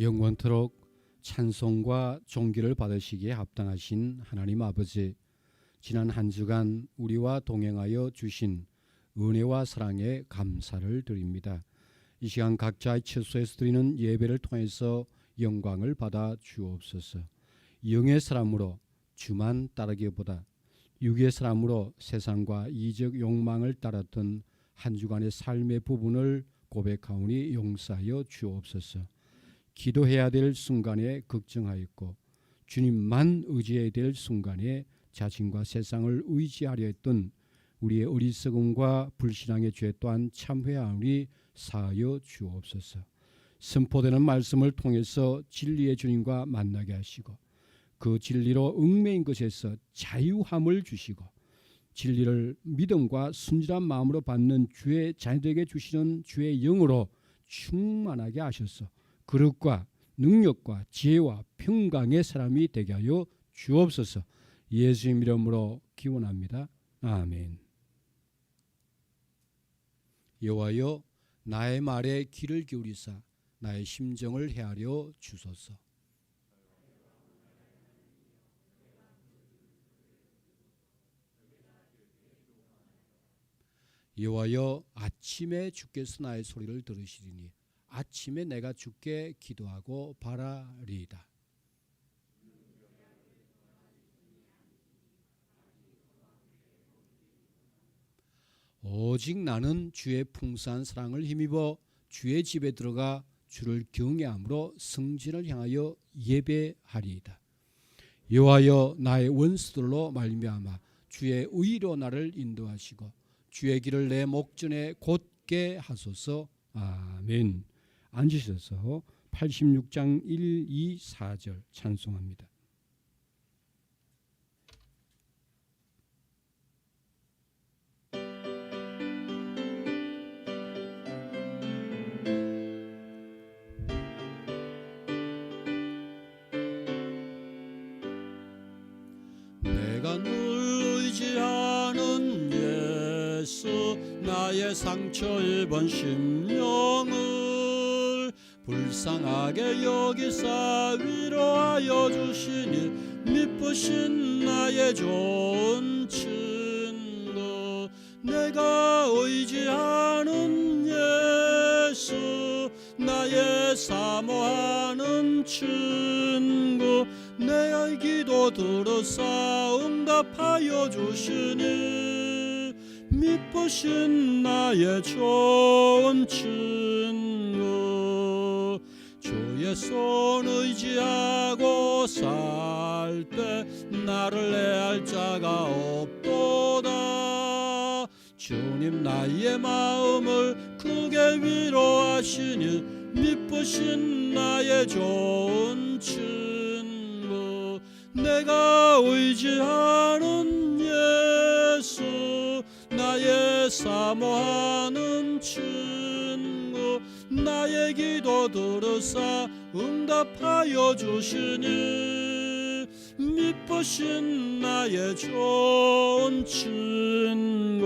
영원토록 찬송과 존귀를 받으시기에 합당하신 하나님 아버지, 지난 한 주간 우리와 동행하여 주신 은혜와 사랑에 감사를 드립니다. 이 시간 각자의 처소에서 드리는 예배를 통해서 영광을 받아 주옵소서. 영의 사람으로 주만 따르기보다 육의 사람으로 세상과 이적 욕망을 따랐던 한 주간의 삶의 부분을 고백하오니 용서하여 주옵소서. 기도해야 될 순간에 걱정하였고 주님만 의지해야 될 순간에 자신과 세상을 의지하려 했던 우리의 어리석음과 불신앙의 죄 또한 참회하오니 사하여 주옵소서. 선포되는 말씀을 통해서 진리의 주님과 만나게 하시고 그 진리로 얽매인 것에서 자유함을 주시고 진리를 믿음과 순진한 마음으로 받는 주의 자녀들에게 주시는 주의 영으로 충만하게 하셔서 거룩과 능력과 지혜와 평강의 사람이 되게 하여 주옵소서. 예수님 이름으로 기원합니다. 아멘. 여호와여, 나의 말에 귀를 기울이사 나의 심정을 헤아려 주소서. 여호와여, 아침에 주께서 나의 소리를 들으시리니 아침에 내가 주께 기도하고 바라리이다. 오직 나는 주의 풍성한 사랑을 힘입어 주의 집에 들어가 주를 경외함으로 성전을 향하여 예배하리이다. 여호와여, 나의 원수들로 말미암아 주의 의로 나를 인도하시고 주의 길을 내 목전에 곧게 하소서. 아멘. 앉으셔서 86장 1, 2, 4절 찬송합니다. 내가 늘 의지하는 예수, 나의 상처 입은 심령을 불쌍하게 여기사 위로하여 주시니 미쁘신 나의 좋은 친구. 내가 의지하는 예수, 나의 사모하는 친구. 내 기도 들으사 응답하여 주시니 미쁘신 나의 좋은 친구. 주의 손 의지하고 살 때 나를 해할 자가 없도다. 주님 나의 마음을 크게 위로하시니 미쁘신 나의 좋은 친구. 내가 의지하는 예수, 나의 사모하는 친구. 나의 기도 들으사 응답하여 주시니 미쁘신 나의 좋은 친구.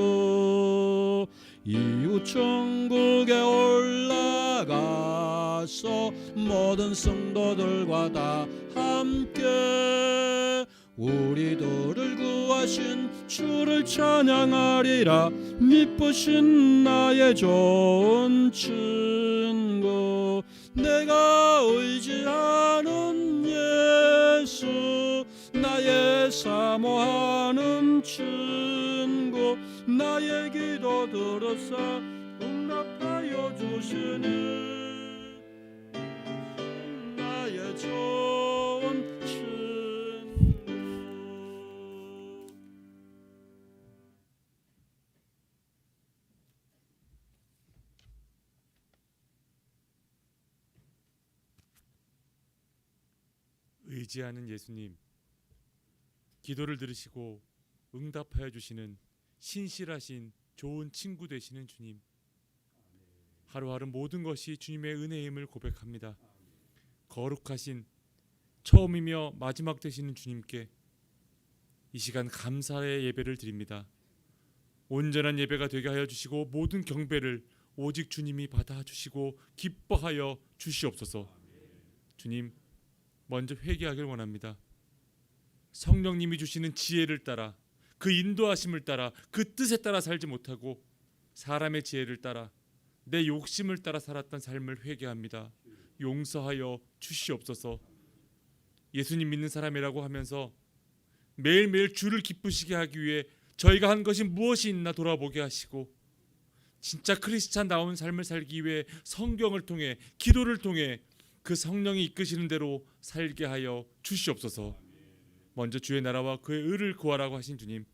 이웃 천국에 올라가서 모든 성도들과 다 함께 우리들을 구하신 주를 찬양하리라. 미쁘신 나의 좋은 친구. 내가 의지하는 예수, 나의 사모하는 친구. 나의 기도 들으사 응답하여 주시니 나의 좋은 친구. 의지하는 예수님, 기도를 들으시고 응답하여 주시는 신실하신 좋은 친구 되시는 주님, 하루하루 모든 것이 주님의 은혜임을 고백합니다. 거룩하신 처음이며 마지막 되시는 주님께 이 시간 감사의 예배를 드립니다. 온전한 예배가 되게 하여 주시고 모든 경배를 오직 주님이 받아주시고 기뻐하여 주시옵소서. 주님, 먼저 회개하길 원합니다. 성령님이 주시는 지혜를 따라, 그 인도하심을 따라, 그 뜻에 따라 살지 못하고 사람의 지혜를 따라, 내 욕심을 따라 살았던 삶을 회개합니다. 용서하여 주시옵소서. 예수님 믿는 사람이라고 하면서 매일매일 주를 기쁘시게 하기 위해 저희가 한 것이 무엇이 있나 돌아보게 하시고, 진짜 크리스찬다운 삶을 살기 위해 성경을 통해, 기도를 통해 그 성령이 이끄시는 대로 살게 하여 주시옵소서. 먼저 주의 나라와 그의 의를 구하라고 하신 주님,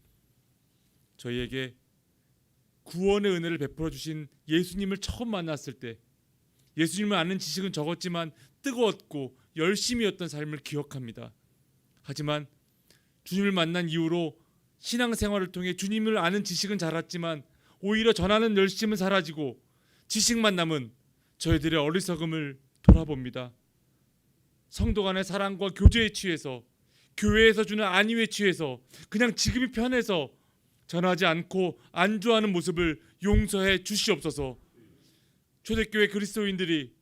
저희에게 구원의 은혜를 베풀어 주신 예수님을 처음 만났을 때 예수님을 아는 지식은 적었지만 뜨거웠고 열심이었던 삶을 기억합니다. 하지만 주님을 만난 이후로 신앙생활을 통해 주님을 아는 지식은 자랐지만 오히려 전하는 열심은 사라지고 지식만 남은 저희들의 어리석음을 돌아봅니다. 성도 간의 사랑과 교제에 취해서, 교회에서 주는 안위에 취해서 그냥 지금이 편해서 전하지 않고 안주하는 모습을 용서해 주시옵소서. 초대교회 그리스도인들이,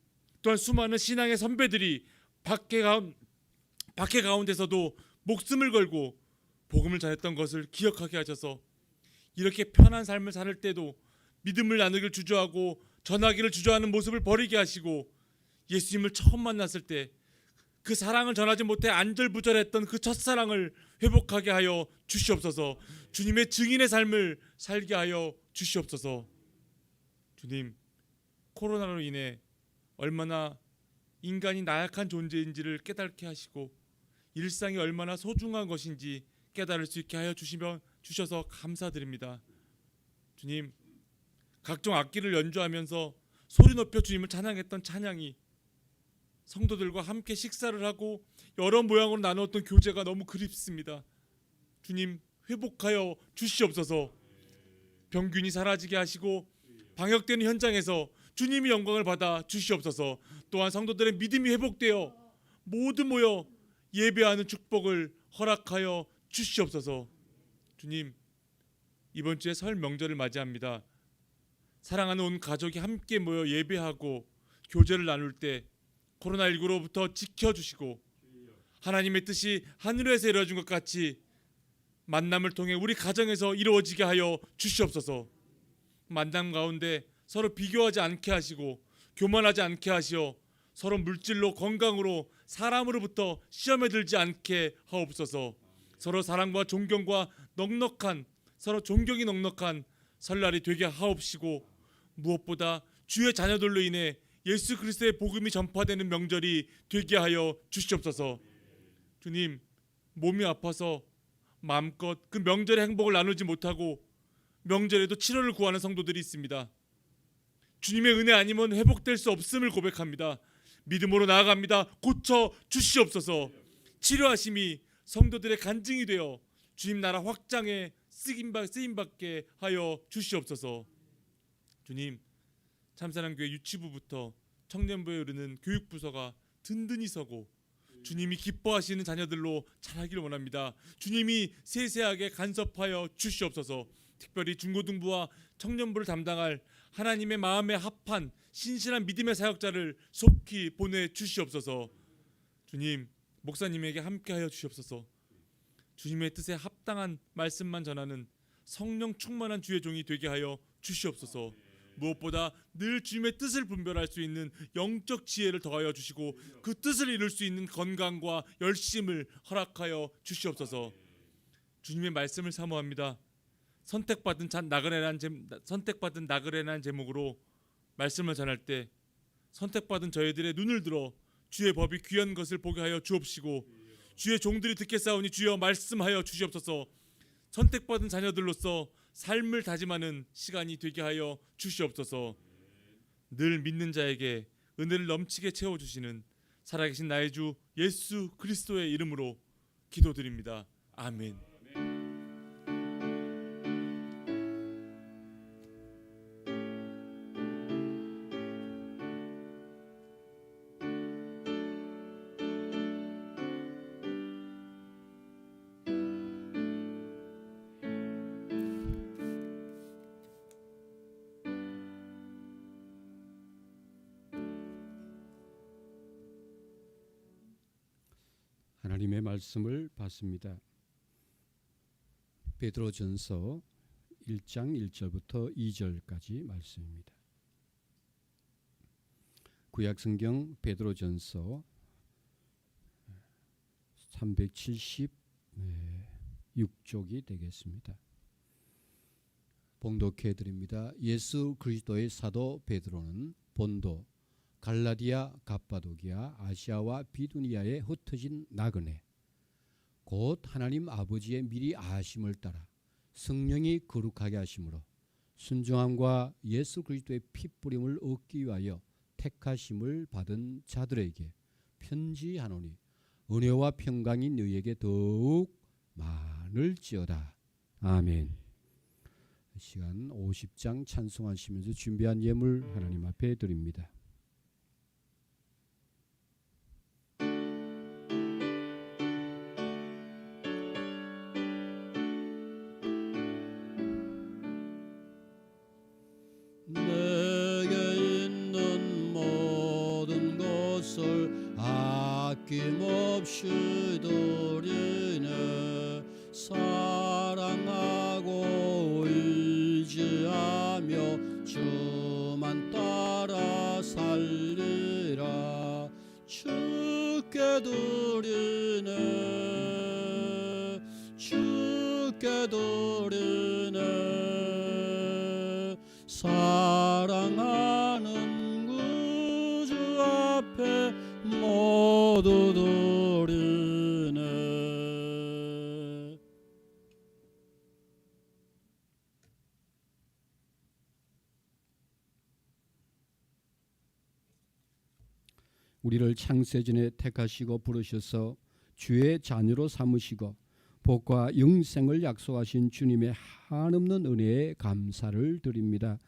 또한 수많은 신앙의 선배들이 박해 가운데서도 목숨을 걸고 복음을 전했던 것을 기억하게 하셔서 이렇게 편한 삶을 살 때도 믿음을 나누기를 주저하고 전하기를 주저하는 모습을 버리게 하시고, 예수님을 처음 만났을 때 그 사랑을 전하지 못해 안절부절했던 그 첫사랑을 회복하게 하여 주시옵소서. 주님의 증인의 삶을 살게 하여 주시옵소서. 주님, 코로나로 인해 얼마나 인간이 나약한 존재인지를 깨닫게 하시고 일상이 얼마나 소중한 것인지 깨달을 수 있게 하여 주셔서 감사드립니다. 주님, 각종 악기를 연주하면서 소리 높여 주님을 찬양했던 찬양이 성도들과 함께 식사를 하고 여러 모양으로 나누었던 교제가 너무 그립습니다. 주님, 회복하여 주시옵소서. 병균이 사라지게 하시고 방역되는 현장에서 주님이 영광을 받아 주시옵소서. 또한 성도들의 믿음이 회복되어 모두 모여 예배하는 축복을 허락하여 주시옵소서. 주님, 이번 주에 설 명절을 맞이합니다. 사랑하는 온 가족이 함께 모여 예배하고 교제를 나눌 때 코로나19로부터 지켜주시고 하나님의 뜻이 하늘에서 이루어진 것 같이 만남을 통해 우리 가정에서 이루어지게 하여 주시옵소서. 만남 가운데 서로 비교하지 않게 하시고 교만하지 않게 하시어 서로 물질로, 건강으로, 사람으로부터 시험에 들지 않게 하옵소서. 서로 사랑과 존경과 서로 존경이 넉넉한 설날이 되게 하옵시고, 무엇보다 주의 자녀들로 인해 예수 그리스도의 복음이 전파되는 명절이 되게 하여 주시옵소서. 주님, 몸이 아파서 마음껏 그 명절의 행복을 나누지 못하고 명절에도 치료를 구하는 성도들이 있습니다. 주님의 은혜 아니면 회복될 수 없음을 고백합니다. 믿음으로 나아갑니다. 고쳐 주시옵소서. 치료하심이 성도들의 간증이 되어 주님 나라 확장에 쓰임받게 하여 주시옵소서. 주님, 참사랑교회 유치부부터 청년부에 이르는 교육부서가 든든히 서고 주님이 기뻐하시는 자녀들로 자라기를 원합니다. 주님이 세세하게 간섭하여 주시옵소서. 특별히 중고등부와 청년부를 담당할 하나님의 마음에 합한 신실한 믿음의 사역자를 속히 보내주시옵소서. 주님, 목사님에게 함께하여 주시옵소서. 주님의 뜻에 합당한 말씀만 전하는 성령 충만한 주의 종이 되게 하여 주시옵소서. 무엇보다 늘 주님의 뜻을 분별할 수 있는 영적 지혜를 더하여 주시고 그 뜻을 이룰 수 있는 건강과 열심을 허락하여 주시옵소서. 주님의 말씀을 사모합니다. 선택받은 나그네라는 제목으로 말씀을 전할 때 선택받은 저희들의 눈을 들어 주의 법이 귀한 것을 보게 하여 주옵시고, 주의 종들이 듣겠사오니 주여 말씀하여 주시옵소서. 선택받은 자녀들로서 삶을 다짐하는 시간이 되게 하여 주시옵소서. 늘 믿는 자에게 은혜를 넘치게 채워주시는 살아계신 나의 주 예수 그리스도의 이름으로 기도드립니다. 아멘. 하나님의 말씀을 받습니다. 베드로전서 1장 1절부터 2절까지 말씀입니다. 구약성경 베드로전서 376쪽이 되겠습니다. 봉독해 드립니다. 예수 그리스도의 사도 베드로는 본도, 갈라디아, 갑바도기아, 아시아와 비두니아에 흩어진 나그네, 곧 하나님 아버지의 미리 아심을 따라 성령이 거룩하게 하심으로 순종함과 예수 그리스도의 피뿌림을 얻기 위하여 택하심을 받은 자들에게 편지하노니 은혜와 평강이 너희에게 더욱 많을지어다. 아멘. 시간 50장 찬송하시면서 준비한 예물 하나님 앞에 드립니다. 내게 있는 모든 것을 아낌없이 드리네. 사랑하고 의지하며 주만 따라 살리라. 주께 드리네. 주께 드리네. 사랑하는 구주 앞에 모두 드리네. 우리를 창세전에 택하시고 부르셔서 주의 자녀로 삼으시고 복과 영생을 약속하신 주님의 한없는 은혜에 감사를 드립니다.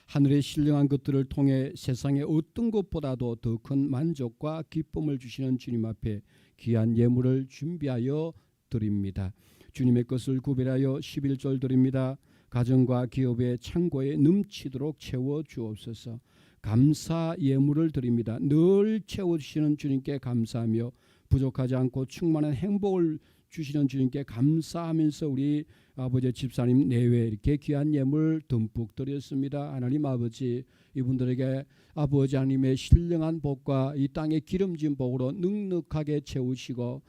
하늘의 신령한 것들을 통해 세상의 어떤 것보다도 더 큰 만족과 기쁨을 주시는 주님 앞에 귀한 예물을 준비하여 드립니다. 주님의 것을 구별하여 11절 드립니다. 가정과 기업의 창고에 넘치도록 채워 주옵소서. 감사 예물을 드립니다. 늘 채워주시는 주님께 감사하며 부족하지 않고 충만한 행복을 주시는 주님께 감사하면서 우리 아버지 집사님 내외 이렇게 귀한 예물 듬뿍 드렸습니다. 하나님 아버지, 이분들에게 아버지 하나님의 신령한 복과 이 땅의 기름진 복으로 넉넉하게 채우시고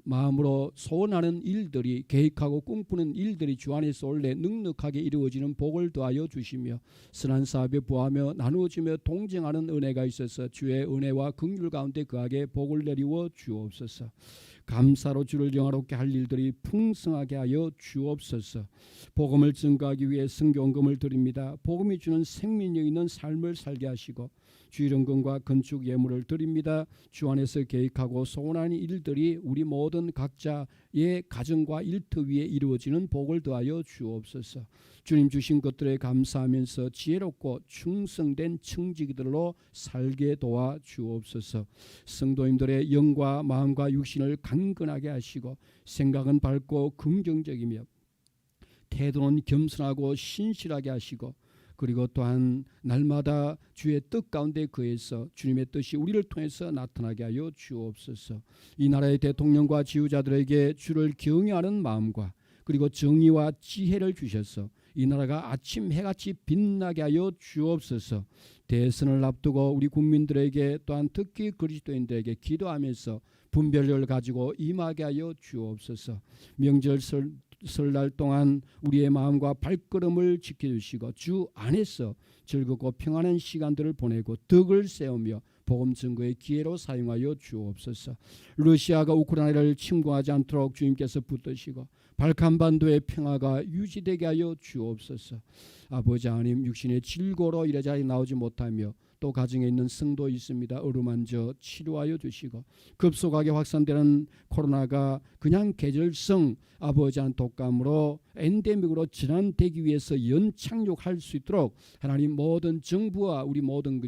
마음으로 소원하는 일들이, 계획하고 꿈꾸는 일들이 주 안에서 원래 넉넉하게 이루어지는 복을 더하여 주시며 선한 사업에 부하며 나누어지며 동정하는 은혜가 있어서 주의 은혜와 긍휼 가운데 그하게 복을 내리워 주옵소서. 감사로 주를 영화롭게 할 일들이 풍성하게 하여 주옵소서. 복음을 증거하기 위해 성경금을 드립니다. 복음이 주는 생명력 있는 삶을 살게 하시고 주일원금과 건축 예물을 드립니다. 주 안에서 계획하고 소원하는 일들이 우리 모든 각자의 가정과 일터 위에 이루어지는 복을 더하여 주옵소서. 주님 주신 것들에 감사하면서 지혜롭고 충성된 청지기들로 살게 도와 주옵소서. 성도님들의 영과 마음과 육신을 강건하게 하시고 생각은 밝고 긍정적이며 태도는 겸손하고 신실하게 하시고 그리고 또한 날마다 주의 뜻 가운데 거해서 주님의 뜻이 우리를 통해서 나타나게 하여 주옵소서. 이 나라의 대통령과 지휘자들에게 주를 경외하는 마음과 그리고 정의와 지혜를 주셔서 이 나라가 아침 해같이 빛나게 하여 주옵소서. 대선을 앞두고 우리 국민들에게 또한 특히 그리스도인들에게 기도하면서 분별력을 가지고 임하게 하여 주옵소서. 명절 설날 동안 우리의 마음과 발걸음을 지켜주시고 주 안에서 즐겁고 평안한 시간들을 보내고 덕을 세우며 복음 증거의 기회로 사용하여 주옵소서. 러시아가 우크라이나를 침공하지 않도록 주님께서 붙드시고 발칸반도의 평화가 유지되게 하여 주옵소서. 아버지 하나님, 육신의 질고로 이래 자리에 나오지 못하며 또 가정에 있는 성도 있습니다. 어루만져 치료하여 주시고 급속하게 확산되는 코로나가 그냥 계절성 아버지한 독감으로 엔데믹으로 전환되기 위해서 연착륙할 수 있도록 하나님 모든 정부와 우리 모든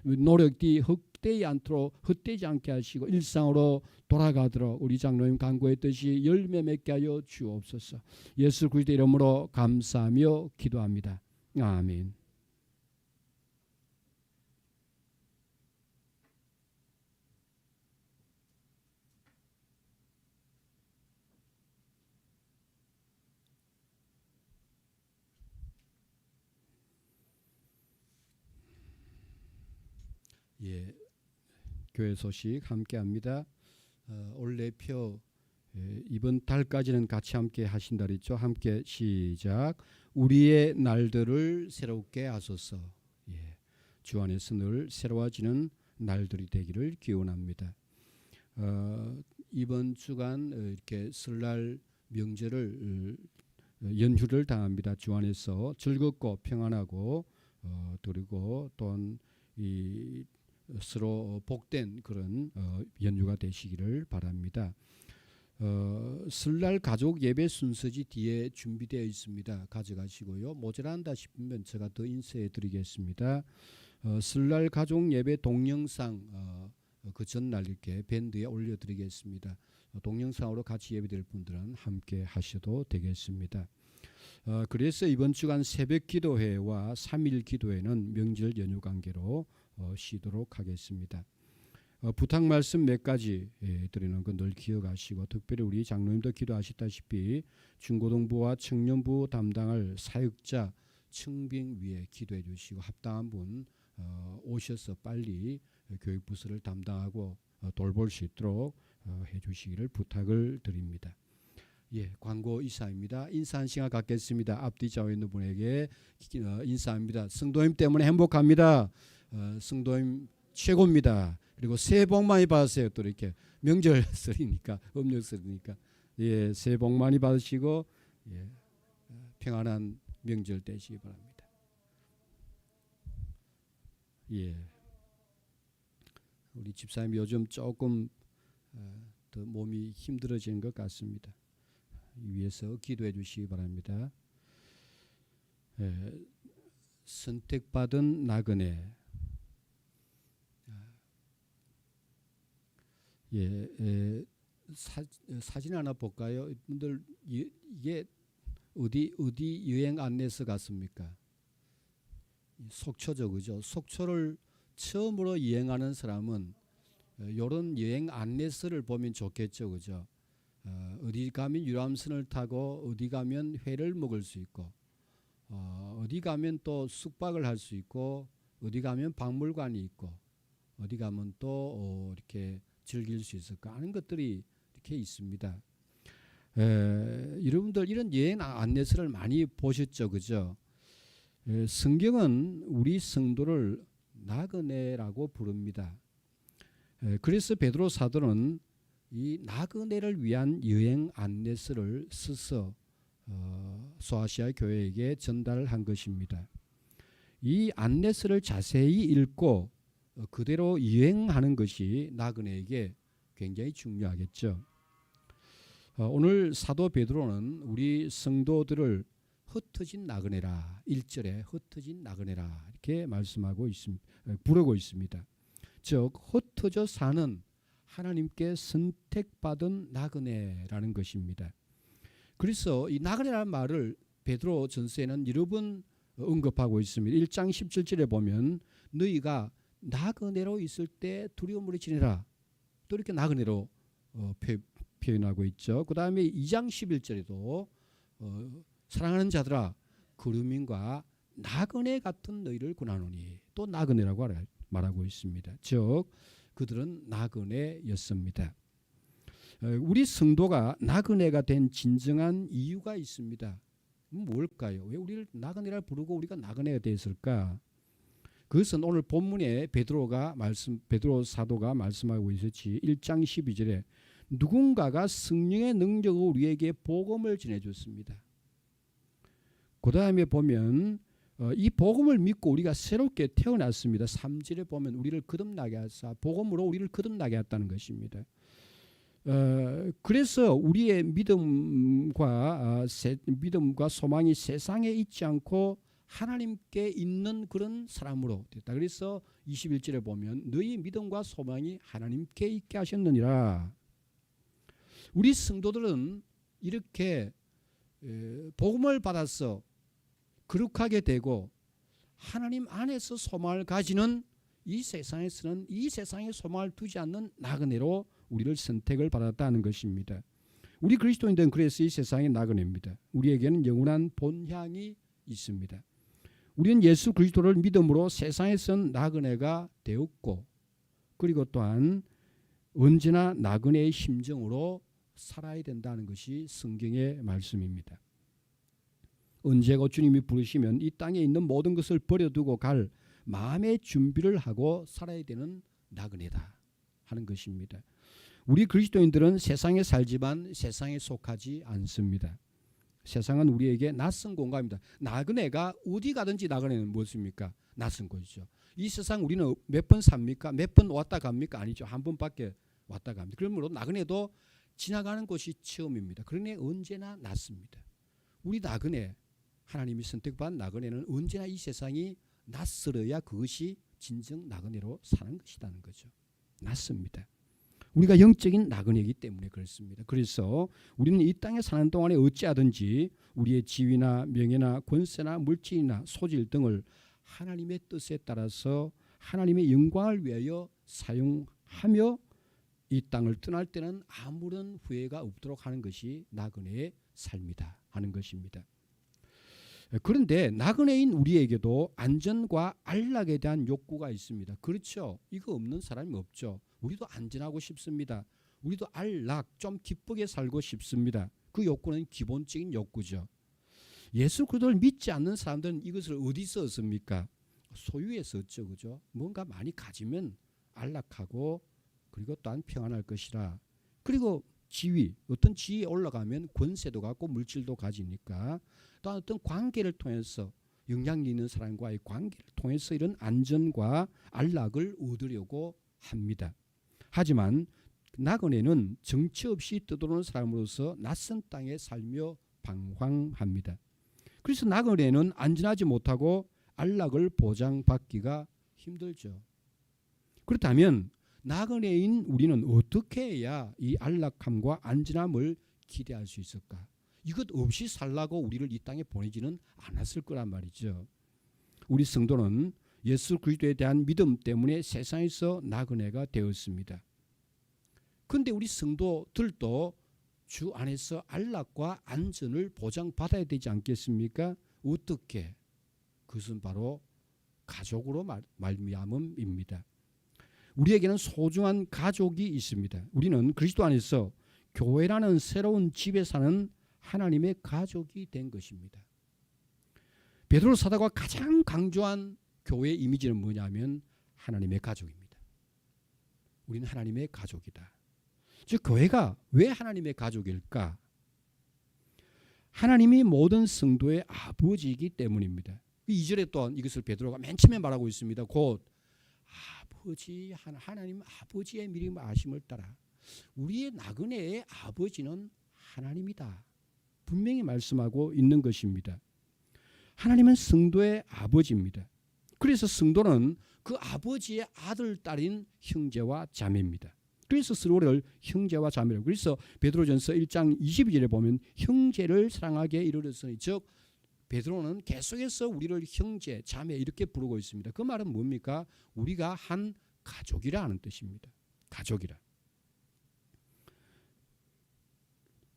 노력이 헛되지 않게 하시고 일상으로 돌아가도록 우리 장로님 간구했듯이 열매 맺게 하여 주옵소서. 예수 그리스도 이름으로 감사하며 기도합니다. 아멘. 예, 교회 소식 함께합니다. 올레표 이번 달까지는 같이 함께 하신다 그랬죠. 함께 시작. 우리의 날들을 새롭게 하소서. 예, 주 안에서 늘 새로워지는 날들이 되기를 기원합니다. 이번 주간 이렇게 설날 명절을 연휴를 당합니다. 주 안에서 즐겁고 평안하고 그리고 또한 이 서로 복된 그런 연휴가 되시기를 바랍니다. 설날 가족 예배 순서지 뒤에 준비되어 있습니다. 가져가시고요. 모자란다 싶으면 제가 더 인쇄해 드리겠습니다. 설날 가족 예배 동영상 그 전날 이렇게 밴드에 올려드리겠습니다. 동영상으로 같이 예배될 분들은 함께 하셔도 되겠습니다. 그래서 이번 주간 새벽 기도회와 3일 기도회는 명절 연휴 관계로 쉬도록 하겠습니다. 부탁 말씀 몇 가지 드리는 건 늘 기억하시고 특별히 우리 장로님도 기도하셨다시피 중고등부와 청년부 담당할 사역자 청빙 위에 기도해 주시고 합당한 분 오셔서 빨리 교육부서를 담당하고 돌볼 수 있도록 해주시기를 부탁을 드립니다. 예, 광고 이사입니다. 인사 한 시간 갖겠습니다. 앞뒤 좌우에 있는 분에게 인사합니다. 성도님 때문에 행복합니다. 성도님 최고입니다. 그리고 새해 복 많이 받으세요. 또 이렇게 명절설이니까 음력설이니까 예, 새해 복 많이 받으시고 예, 평안한 명절 되시기 바랍니다. 예, 우리 집사님 요즘 조금 더 몸이 힘들어지는 것 같습니다. 위해서 기도해 주시기 바랍니다. 선택받은 나그네. 사진 하나 볼까요? 분들 이게 어디 여행 안내서 같습니까? 속초죠, 그죠? 속초를 처음으로 여행하는 사람은 이런 여행 안내서를 보면 좋겠죠, 그죠? 어디 가면 유람선을 타고 어디 가면 회를 먹을 수 있고 어디 가면 또 숙박을 할 수 있고 어디 가면 박물관이 있고 어디 가면 또 이렇게 즐길 수 있을까 하는 것들이 이렇게 있습니다. 여러분들 이런 여행 안내서를 많이 보셨죠, 그죠? 성경은 우리 성도를 나그네라고 부릅니다. 그래서 베드로 사도는 이 나그네를 위한 여행 안내서를 써서 소아시아 교회에게 전달한 것입니다. 이 안내서를 자세히 읽고 그대로 여행하는 것이 나그네에게 굉장히 중요하겠죠. 오늘 사도 베드로는 우리 성도들을 흩어진 나그네라 1절에 흩어진 나그네라 이렇게 말씀하고 있습니다. 부르고 있습니다. 즉 흩어져 사는 하나님께 선택받은 나그네라는 것입니다. 그래서 이 나그네라는 말을 베드로 전서에는 여러 번 언급하고 있습니다. 1장 17절에 보면 너희가 나그네로 있을 때 두려움으로 지내라. 또 이렇게 나그네로 표현하고 있죠. 그 다음에 2장 11절에도 사랑하는 자들아 그루민과 나그네 같은 너희를 권하노니 또 나그네라고 말하고 있습니다. 즉 그들은 나그네였습니다. 우리 성도가 나그네가 된 진정한 이유가 있습니다. 뭘까요? 왜 우리를 나그네라 부르고 우리가 나그네가 됐을까? 그것은 오늘 본문에 베드로 사도가 말씀하고 있었지. 1장 12절에 누군가가 성령의 능력으로 우리에게 복음을 전해줬습니다. 그 다음에 보면 이 복음을 믿고 우리가 새롭게 태어났습니다. 3절에 보면 우리를 거듭나게 하사 복음으로 우리를 거듭나게 했다는 것입니다. 그래서 우리의 믿음과 소망이 세상에 있지 않고 하나님께 있는 그런 사람으로 됐다. 그래서 21절에 보면 너희 믿음과 소망이 하나님께 있게 하셨느니라. 우리 성도들은 이렇게 복음을 받아서 거룩하게 되고 하나님 안에서 소망을 가지는 이 세상에서는 이 세상에 소망을 두지 않는 나그네로 우리를 선택을 받았다는 것입니다. 우리 그리스도인들은 그래서 이 세상의 나그네입니다. 우리에게는 영원한 본향이 있습니다. 우리는 예수 그리스도를 믿음으로 세상에선 나그네가 되었고 그리고 또한 언제나 나그네의 심정으로 살아야 된다는 것이 성경의 말씀입니다. 언제고 주님이 부르시면 이 땅에 있는 모든 것을 버려두고 갈 마음의 준비를 하고 살아야 되는 나그네다 하는 것입니다. 우리 그리스도인들은 세상에 살지만 세상에 속하지 않습니다. 세상은 우리에게 낯선 공간입니다. 나그네가 어디 가든지 나그네는 무엇입니까? 낯선 곳이죠. 이 세상 우리는 몇 번 삽니까? 몇 번 왔다 갑니까? 아니죠. 한 번밖에 왔다 갑니다. 그러므로 나그네도 지나가는 곳이 처음입니다. 그러니 언제나 낯습니다. 우리 나그네, 하나님이 선택받은 나그네는 언제나 이 세상이 낯설어야 그것이 진정 나그네로 사는 것이라는 거죠. 낯섭니다. 우리가 영적인 나그네이기 때문에 그렇습니다. 그래서 우리는 이 땅에 사는 동안에 어찌하든지 우리의 지위나 명예나 권세나 물질이나 소질 등을 하나님의 뜻에 따라서 하나님의 영광을 위하여 사용하며 이 땅을 떠날 때는 아무런 후회가 없도록 하는 것이 나그네의 삶이다 하는 것입니다. 그런데 나그네인 우리에게도 안전과 안락에 대한 욕구가 있습니다. 그렇죠. 이거 없는 사람이 없죠. 우리도 안전하고 싶습니다. 우리도 안락, 좀 기쁘게 살고 싶습니다. 그 욕구는 기본적인 욕구죠. 예수 그리스도를 믿지 않는 사람들은 이것을 어디서 얻습니까? 소유에서 얻죠. 그죠? 뭔가 많이 가지면 안락하고 그리고 또한 평안할 것이라. 그리고 지위, 어떤 지위에 올라가면 권세도 갖고 물질도 가지니까 또 어떤 관계를 통해서 영향력 있는 사람과의 관계를 통해서 이런 안전과 안락을 얻으려고 합니다. 하지만 나그네는 정처 없이 떠도는 사람으로서 낯선 땅에 살며 방황합니다. 그래서 나그네는 안전하지 못하고 안락을 보장받기가 힘들죠. 그렇다면 나그네인 우리는 어떻게 해야 이 안락함과 안전함을 기대할 수 있을까? 이것 없이 살라고 우리를 이 땅에 보내지는 않았을 거란 말이죠. 우리 성도는 예수 그리스도에 대한 믿음 때문에 세상에서 나그네가 되었습니다. 그런데 우리 성도들도 주 안에서 안락과 안전을 보장받아야 되지 않겠습니까? 어떻게? 그것은 바로 가족으로 말미암음입니다. 우리에게는 소중한 가족이 있습니다. 우리는 그리스도 안에서 교회라는 새로운 집에 사는 하나님의 가족이 된 것입니다. 베드로 사도가 가장 강조한 교회 이미지는 뭐냐면 하나님의 가족입니다. 우리는 하나님의 가족이다. 즉 교회가 왜 하나님의 가족일까? 하나님이 모든 성도의 아버지이기 때문입니다. 2절에 또한 이것을 베드로가 맨 처음에 말하고 있습니다. 곧 아버지 하나님 아버지의 미리 아심을 따라 우리의 나그네의 아버지는 하나님이다. 분명히 말씀하고 있는 것입니다. 하나님은 성도의 아버지입니다. 그래서 성도는 그 아버지의 아들 딸인 형제와 자매입니다. 그래서 서로를 형제와 자매라고. 그래서 베드로전서 1장 22절에 보면 형제를 사랑하게 이르렀으니 즉 베드로는 계속해서 우리를 형제, 자매 이렇게 부르고 있습니다. 그 말은 뭡니까? 우리가 한 가족이라는 뜻입니다. 가족이라.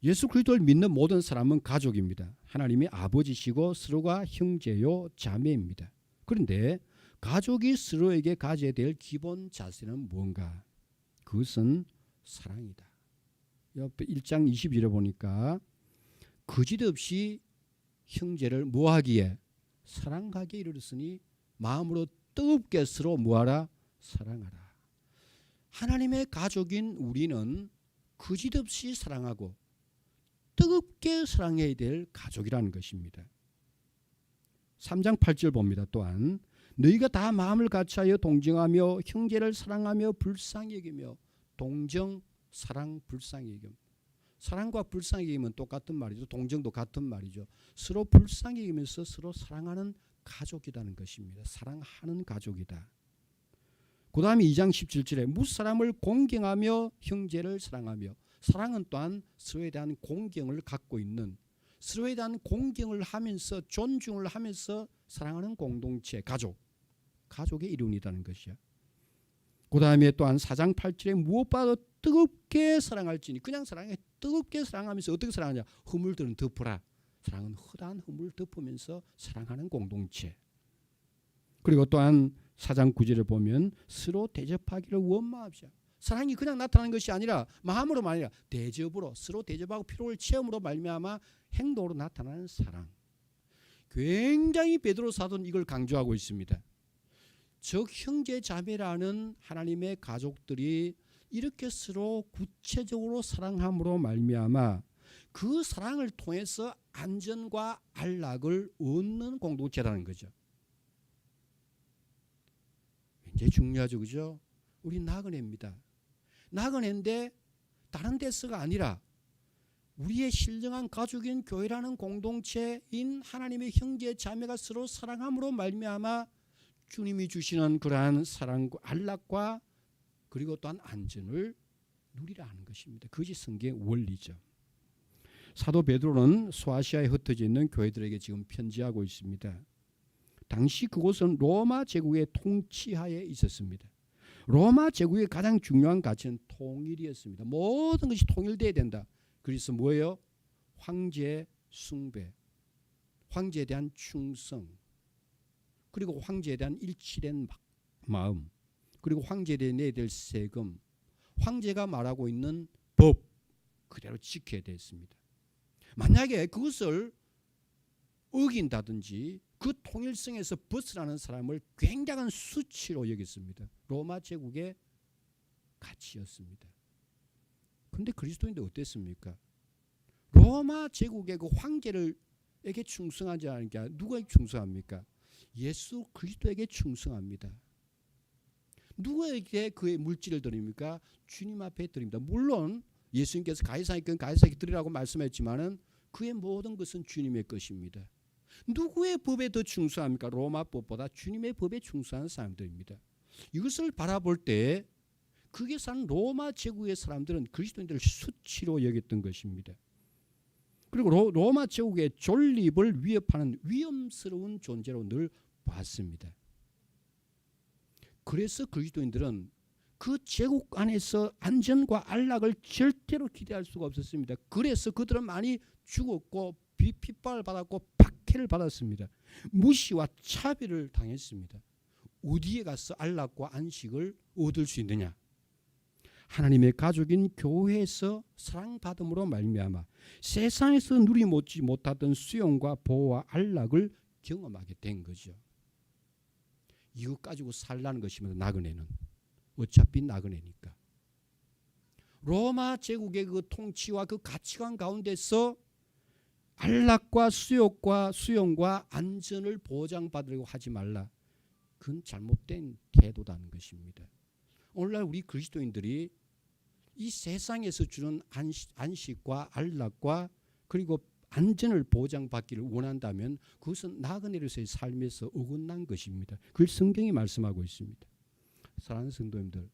예수 그리스도를 믿는 모든 사람은 가족입니다. 하나님이 아버지시고 서로가 형제요 자매입니다. 그런데 가족이 서로에게 가져야 될 기본 자세는 뭔가? 그것은 사랑이다. 옆에 1장 22절에 보니까 거짓없이 형제를 뭐하기에? 사랑하기에 이르렀으니 마음으로 뜨겁게 서로 뭐하라? 사랑하라. 하나님의 가족인 우리는 거짓없이 사랑하고 뜨겁게 사랑해야 될 가족이라는 것입니다. 3장 8절 봅니다. 또한 너희가 다 마음을 같이하여 동정하며 형제를 사랑하며 불쌍히 여기며 동정, 사랑, 불쌍히 여김. 사랑과 불쌍히 여김은 똑같은 말이죠. 동정도 같은 말이죠. 서로 불쌍히 여기면서 서로 사랑하는 가족이라는 것입니다. 사랑하는 가족이다. 그 다음에 2장 17절에 무사람을 공경하며 형제를 사랑하며 사랑은 또한 서로에 대한 공경을 갖고 있는 서로에 대한 공경을 하면서 존중을 하면서 사랑하는 공동체 가족의 이름이라는 것이야. 그 다음에 또한 4장 8절에 무엇보다도 뜨겁게 사랑할지니 그냥 사랑해 뜨겁게 사랑하면서 어떻게 사랑하냐 허물들은 덮어라. 사랑은 허다한 허물을 덮으면서 사랑하는 공동체. 그리고 또한 4장 9절에 보면 서로 대접하기를 원망합시다. 사랑이 그냥 나타나는 것이 아니라 마음으로만 아니라 대접으로 서로 대접하고 필요를 체험으로 말미암아 행동으로 나타나는 사랑. 굉장히 베드로 사도는 이걸 강조하고 있습니다. 즉 형제 자매라는 하나님의 가족들이 이렇게 서로 구체적으로 사랑함으로 말미암아 그 사랑을 통해서 안전과 안락을 얻는 공동체라는 거죠. 굉장히 중요하죠, 그죠? 우리 나그네입니다. 나그네인데 다른 데서가 아니라 우리의 신령한 가족인 교회라는 공동체인 하나님의 형제 자매가 서로 사랑함으로 말미암아 주님이 주시는 그러한 사랑과 안락과 그리고 또한 안전을 누리라는 것입니다. 그것이 성경의 원리죠. 사도 베드로는 소아시아에 흩어져 있는 교회들에게 지금 편지하고 있습니다. 당시 그곳은 로마 제국의 통치하에 있었습니다. 로마 제국의 가장 중요한 가치는 통일이었습니다. 모든 것이 통일돼야 된다. 그래서 뭐예요? 황제 숭배, 황제에 대한 충성, 그리고 황제에 대한 일치된 마음, 그리고 황제에 대해 내야 될 세금, 황제가 말하고 있는 법 그대로 지켜야 됐습니다. 만약에 그것을 어긴다든지 그 통일성에서 벗어나는 사람을 굉장한 수치로 여겼습니다. 로마 제국의 가치였습니다. 그런데 그리스도인들 어땠습니까? 로마 제국의 그 황제에게 충성하지 않으니까 누구에게 충성합니까? 예수 그리스도에게 충성합니다. 누구에게 그의 물질을 드립니까? 주님 앞에 드립니다. 물론 예수님께서 가이사에게 가이사에게 드리라고 말씀했지만은 그의 모든 것은 주님의 것입니다. 누구의 법에 더 충성합니까? 로마 법보다 주님의 법에 충성하는 사람들입니다. 이것을 바라볼 때 그게 사는 로마 제국의 사람들은 그리스도인들을 수치로 여겼던 것입니다. 그리고 로마 제국의 존립을 위협하는 위험스러운 존재로 늘 봤습니다. 그래서 그리스도인들은 그 제국 안에서 안전과 안락을 절대로 기대할 수가 없었습니다. 그래서 그들은 많이 죽었고 핍박을 받았고 박해를 받았습니다. 무시와 차별을 당했습니다. 어디에 가서 안락과 안식을 얻을 수 있느냐? 하나님의 가족인 교회에서 사랑받음으로 말미암아 세상에서 누리지 못하던 수용과 보호와 안락을 경험하게 된 거죠. 이것 가지고 살라는 것입니다. 나그네는 어차피 나그네니까. 로마 제국의 그 통치와 그 가치관 가운데서 안락과 수용과 안전을 보장받으려고 하지 말라. 그건 잘못된 태도라는 것입니다. 오늘날 우리 그리스도인들이 이 세상에서 주는 안식과 안락과 그리고 안전을 보장받기를 원한다면 그것은 나그네로서의 삶에서 어긋난 것입니다. 그걸 성경이 말씀하고 있습니다. 사랑하는 성도님들,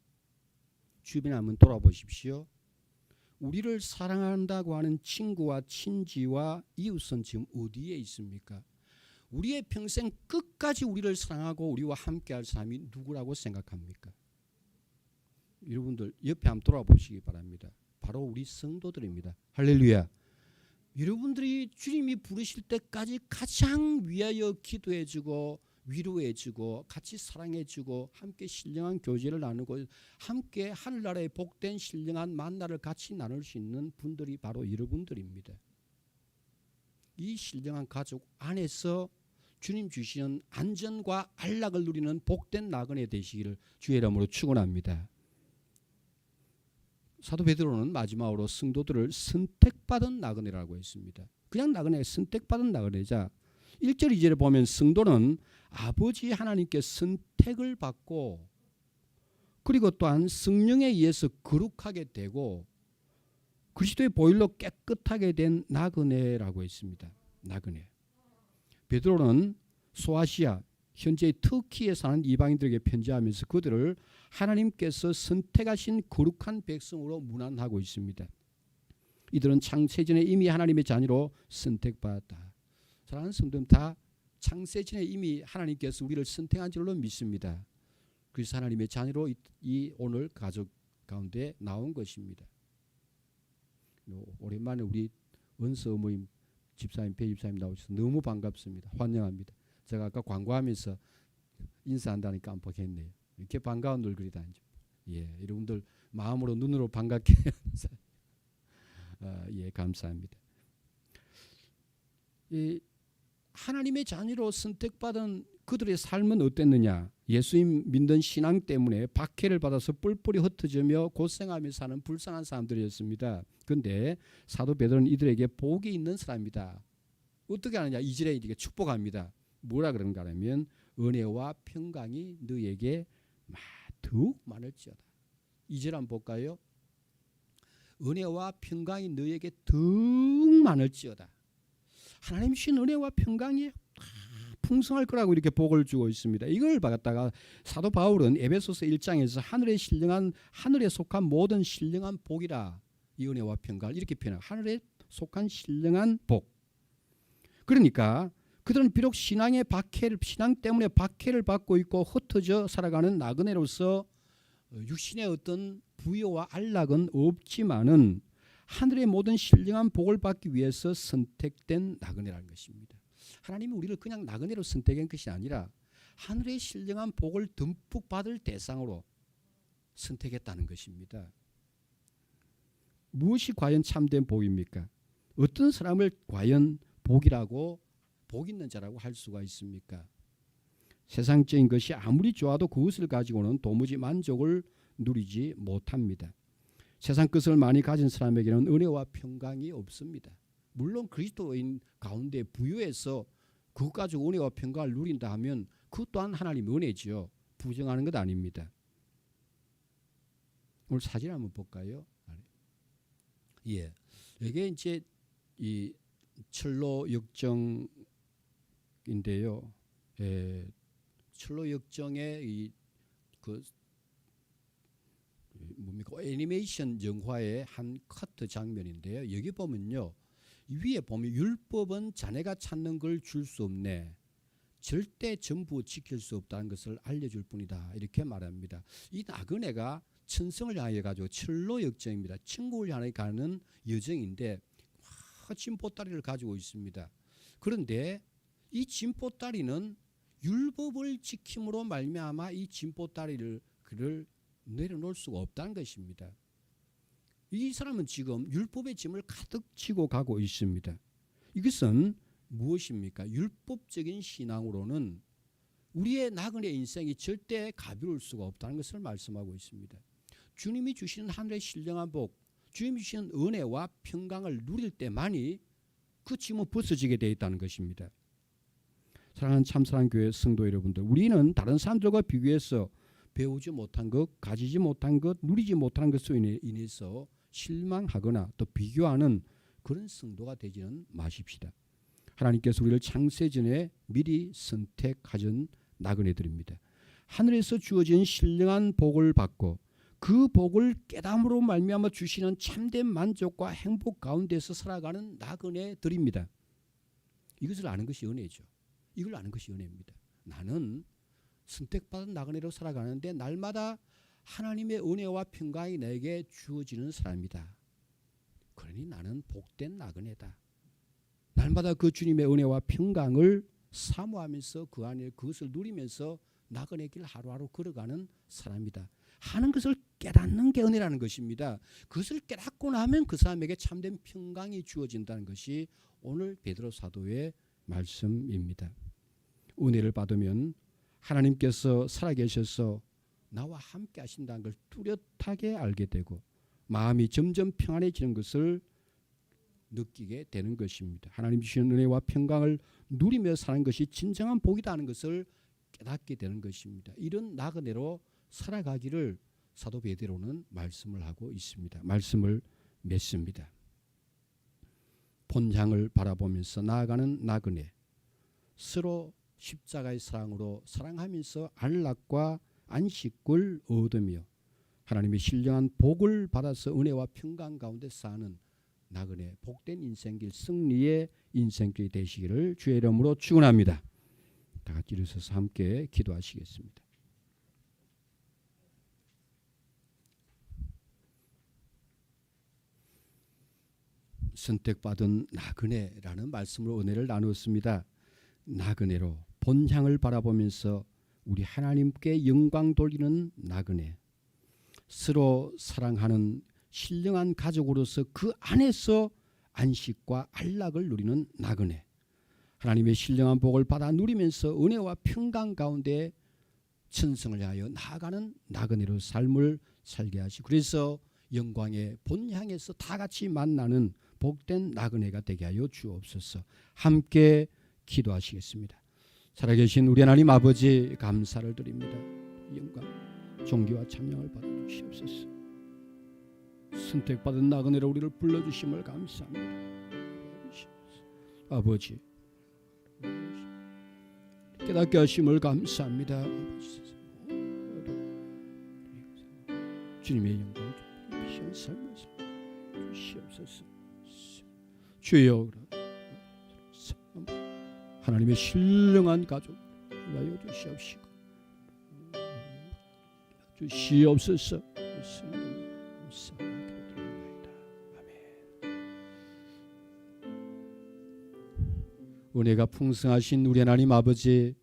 주변에 한번 돌아보십시오. 우리를 사랑한다고 하는 친구와 친지와 이웃은 지금 어디에 있습니까? 우리의 평생 끝까지 우리를 사랑하고 우리와 함께할 사람이 누구라고 생각합니까? 여러분들 옆에 한번 돌아보시기 바랍니다. 바로 우리 성도들입니다. 할렐루야. 여러분들이 주님이 부르실 때까지 가장 위하여 기도해주고 위로해주고 같이 사랑해주고 함께 신령한 교제를 나누고 함께 하늘나라의 복된 신령한 만나를 같이 나눌 수 있는 분들이 바로 여러분들입니다. 이 신령한 가족 안에서 주님 주시는 안전과 안락을 누리는 복된 나그네 되시기를 주의 이름으로 축원합니다. 사도 베드로는 마지막으로 성도들을 선택받은 나그네라고 했습니다. 그냥 나그네, 선택받은 나그네자. 1절 2절에 보면 성도는 아버지 하나님께 선택을 받고 그리고 또한 성령에 의해서 거룩하게 되고 그리스도의 보혈로 깨끗하게 된 나그네라고 했습니다. 나그네. 베드로는 소아시아 현재 터키에 사는 이방인들에게 편지하면서 그들을 하나님께서 선택하신 거룩한 백성으로 문안하고 있습니다. 이들은 창세전에 이미 하나님의 자녀로 선택받았다. 사랑하는 성도님, 다 창세전에 이미 하나님께서 우리를 선택한 줄로 믿습니다. 그래서 하나님의 자녀로 이 오늘 가족 가운데 나온 것입니다. 오랜만에 우리 은서 어머님 집사님, 배 집사님 나오셔서 너무 반갑습니다. 환영합니다. 제가 아까 광고하면서 인사한다니까 깜빡했네요. 이렇게 반가운 얼굴이다. 예, 여러분들 마음으로 눈으로 반갑게 예, 감사합니다. 이 하나님의 자녀로 선택받은 그들의 삶은 어땠느냐? 예수님 믿는 신앙 때문에 박해를 받아서 뿔뿔이 흩어지며 고생하며 사는 불쌍한 사람들이었습니다. 그런데 사도 베드로는 이들에게 복이 있는 사람이다. 어떻게 하느냐? 2절에 이렇게 축복합니다. 뭐라 그런가 하면 은혜와 평강이 너에게 더욱 많을지어다. 2절 한번 볼까요? 은혜와 평강이 너에게 더욱 많을지어다. 하나님 주신 은혜와 평강이 풍성할 거라고 이렇게 복을 주고 있습니다. 이걸 받았다가 사도 바울은 에베소서 1장에서 하늘에 속한 모든 신령한 복이라, 이 은혜와 평강을 이렇게 표현하고, 하늘에 속한 신령한 복. 그러니까 그들은 비록 신앙 때문에 박해를 받고 있고 흩어져 살아가는 나그네로서 육신의 어떤 부여와 안락은 없지만은 하늘의 모든 신령한 복을 받기 위해서 선택된 나그네라는 것입니다. 하나님이 우리를 그냥 나그네로 선택한 것이 아니라 하늘의 신령한 복을 듬뿍 받을 대상으로 선택했다는 것입니다. 무엇이 과연 참된 복입니까? 어떤 사람을 과연 복 있는 자라고 할 수가 있습니까? 세상적인 것이 아무리 좋아도 그것을 가지고는 도무지 만족을 누리지 못합니다. 세상 것을 많이 가진 사람에게는 은혜와 평강이 없습니다. 물론 그리스도인 가운데 부유해서 그것 가지고 은혜와 평강을 누린다 하면 그것 또한 하나님의 은혜지요. 부정하는 것 아닙니다. 오늘 사진 한번 볼까요? 예, 이게 이제 이 철로 역정인데요. 예, 철로 역정의 뭡니까? 애니메이션 영화의 한 커트 장면인데요. 여기 보면요, 위에 보면 율법은 자네가 찾는 걸 줄 수 없네. 절대 전부 지킬 수 없다는 것을 알려줄 뿐이다. 이렇게 말합니다. 이 나그네가 천성을 향해 가지고 철로 역정입니다. 천국을 향해 가는 여정인데 진보다리를 가지고 있습니다. 그런데 이 진보다리는 율법을 지킴으로 말미암아 이 진보다리를 내려놓을 수가 없다는 것입니다. 이 사람은 지금 율법의 짐을 가득 지고 가고 있습니다. 이것은 무엇입니까? 율법적인 신앙으로는 우리의 나그네 인생이 절대 가벼울 수가 없다는 것을 말씀하고 있습니다. 주님이 주시는 하늘의 신령한 복, 주님이 주시는 은혜와 평강을 누릴 때만이 그 짐은 벗어지게 되어 있다는 것입니다. 사랑하는 참사랑 교회 성도 여러분들, 우리는 다른 사람들과 비교해서 배우지 못한 것, 가지지 못한 것, 누리지 못한 것으로 인해서 실망하거나 또 비교하는 그런 성도가 되지는 마십시다. 하나님께서 우리를 창세전에 미리 선택하신 나그네들입니다. 하늘에서 주어진 신령한 복을 받고 그 복을 깨달음으로 말미암아 주시는 참된 만족과 행복 가운데서 살아가는 나그네들입니다. 이것을 아는 것이 은혜죠. 이걸 아는 것이 은혜입니다. 나는 선택받은 나그네로 살아가는데 날마다 하나님의 은혜와 평강이 내게 주어지는 사람이다. 그러니 나는 복된 나그네다. 날마다 그 주님의 은혜와 평강을 사모하면서 그 안에 그것을 누리면서 나그네 길 하루하루 걸어가는 사람이다 하는 것을 깨닫는 게 은혜라는 것입니다. 그것을 깨닫고 나면 그 사람에게 참된 평강이 주어진다는 것이 오늘 베드로 사도의 말씀입니다. 은혜를 받으면 하나님께서 살아계셔서 나와 함께 하신다는 걸 뚜렷하게 알게 되고 마음이 점점 평안해지는 것을 느끼게 되는 것입니다. 하나님 주시는 은혜와 평강을 누리며 사는 것이 진정한 복이다 하는 것을 깨닫게 되는 것입니다. 이런 나그네로 살아가기를 사도 베드로는 말씀을 하고 있습니다. 말씀을 맺습니다. 본향을 바라보면서 나아가는 나그네, 서로 십자가의 사랑으로 사랑하면서 안락과 안식을 얻으며 하나님의 신령한 복을 받아서 은혜와 평강 가운데 사는 나그네, 복된 인생길, 승리의 인생길이 되시기를 주의 이름으로 축원합니다. 다 같이 일어서서 함께 기도하시겠습니다. 선택받은 나그네라는 말씀으로 은혜를 나누었습니다. 나그네로 본향을 바라보면서 우리 하나님께 영광 돌리는 나그네, 서로 사랑하는 신령한 가족으로서 그 안에서 안식과 안락을 누리는 나그네, 하나님의 신령한 복을 받아 누리면서 은혜와 평강 가운데 천성을 향하여 나아가는 나그네로 삶을 살게 하시고, 그래서 영광의 본향에서 다 같이 만나는 복된 나그네가 되게 하여 주옵소서. 함께 기도하시겠습니다. 살아계신 우리 하나님 아버지, 감사를 드립니다. 영광, 존귀와 찬양을 받아주시옵소서. 선택받은 나그네로 우리를 불러주심을 감사합니다. 아버지, 깨닫게 하심을 감사합니다. 주님의 영광 비신 삶을 주시옵소서. 주여, 하나님의 신령한 가족 하여 주시옵소서. 은혜가 풍성하신 우리 하나님 아버지,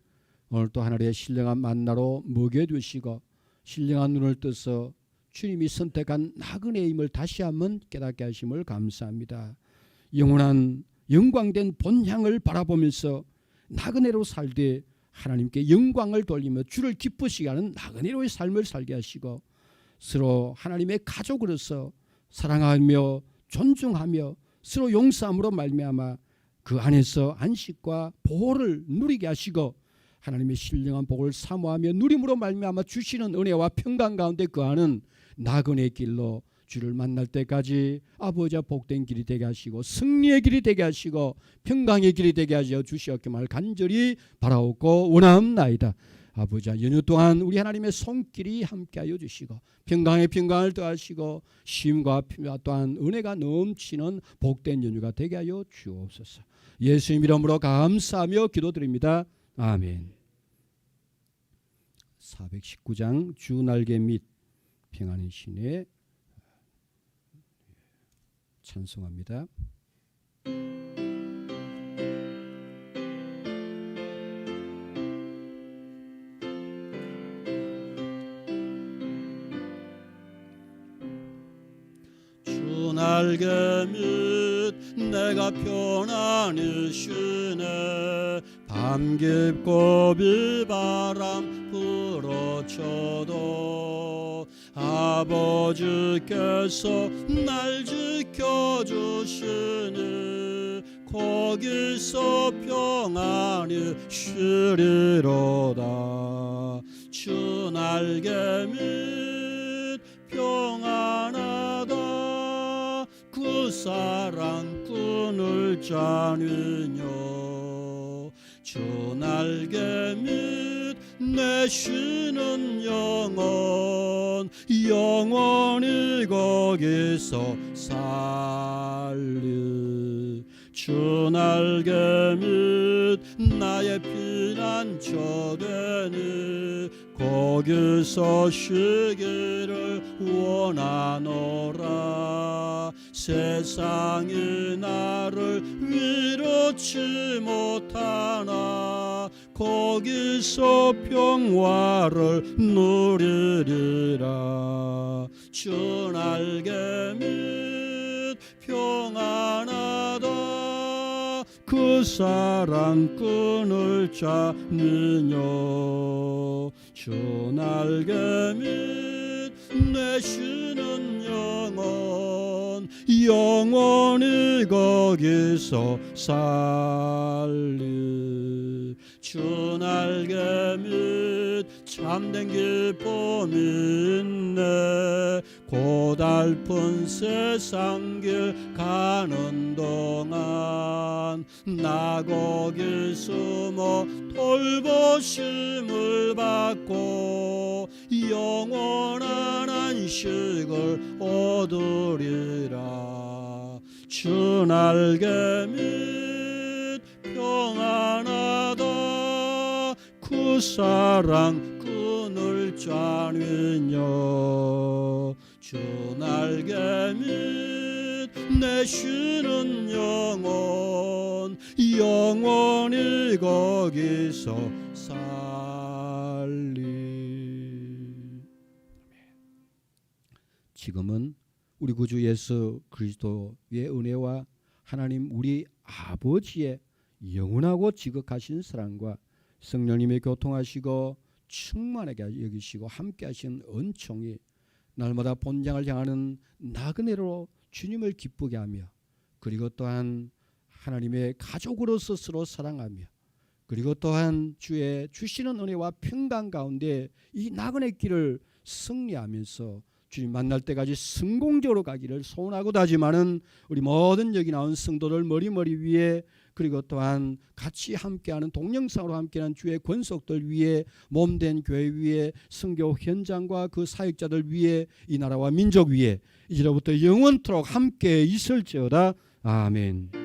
오늘 또 하늘의 신령한 만나로 먹여주시고 신령한 눈을 떠서 주님이 선택한 나그네임을 다시 한번 깨닫게 하심을 감사합니다. 영원한 영광된 본향을 바라보면서 나그네로 살되 하나님께 영광을 돌리며 주를 기쁘시게 하는 나그네로의 삶을 살게 하시고, 서로 하나님의 가족으로서 사랑하며 존중하며 서로 용서함으로 말미암아 그 안에서 안식과 보호를 누리게 하시고, 하나님의 신령한 복을 사모하며 누림으로 말미암아 주시는 은혜와 평강 가운데 거하는 나그네의 길로 주를 만날 때까지 아버지와 복된 길이 되게 하시고 승리의 길이 되게 하시고 평강의 길이 되게 하시어 주시옵기를 간절히 바라옵고 원하옵나이다. 아버지와 연휴 동안 우리 하나님의 손길이 함께하여 주시고 평강의 평강을 더하시고 쉼과 또한 은혜가 넘치는 복된 연휴가 되게 하여 주옵소서. 예수님 이름으로 감사하며 기도드립니다. 아멘. 419장 주날개 및 평안의 신에 찬송합니다. 주날개 및 내가 편안히 쉬네, 밤 깊고 비바람 불어쳐도 아버지께서 날 지켜주시니 거기서 평안히 쉬리로다. 주 날개 및 평안하다, 그 사랑 꾼을 짜느뇨. 주 날개 및 내 쉬는 영혼 영원히 거기서 살리. 주 날개 및 나의 피난처 되니 거기서 쉬기를 원하노라. 세상이 나를 위로치 못하나 거기서 평화를 누리리라. 주 날개 및 평안하다, 그 사랑 끈을 잡느뇨. 주 날개 및 내 쉬는 영혼 영원히 거기서 살리. 주 날개 및 참된 기쁨이 있네, 고달픈 세상 길 가는 동안 나 거기 숨어 돌보심을 받고 영원한 안식을 얻으리라. 주 날개 및 평안하다, 그 사랑 끈을 짜느뇨. 주 날개 및 내 쉬는 영혼 영원히 거기서 살리. 지금은 우리 구주 예수 그리스도의 은혜와 하나님 우리 아버지의 영원하고 지극하신 사랑과 성령님의 교통하시고 충만하게 여기시고 함께 하신 은총이 날마다 본장을 향하는 나그네로 주님을 기쁘게 하며, 그리고 또한 하나님의 가족으로서 서로 사랑하며, 그리고 또한 주의 주시는 은혜와 평강 가운데 이 나그네 길을 승리하면서 주님 만날 때까지 성공적으로 가기를 소원하고 다짐하는 우리 모든 여기 나온 성도들 머리 위에, 그리고 또한 같이 함께하는 동영상으로 함께하는 주의 권속들 위에, 몸된 교회 위에, 선교 현장과 그 사역자들 위에, 이 나라와 민족 위에 이제로부터 영원토록 함께 있을지어다. 아멘.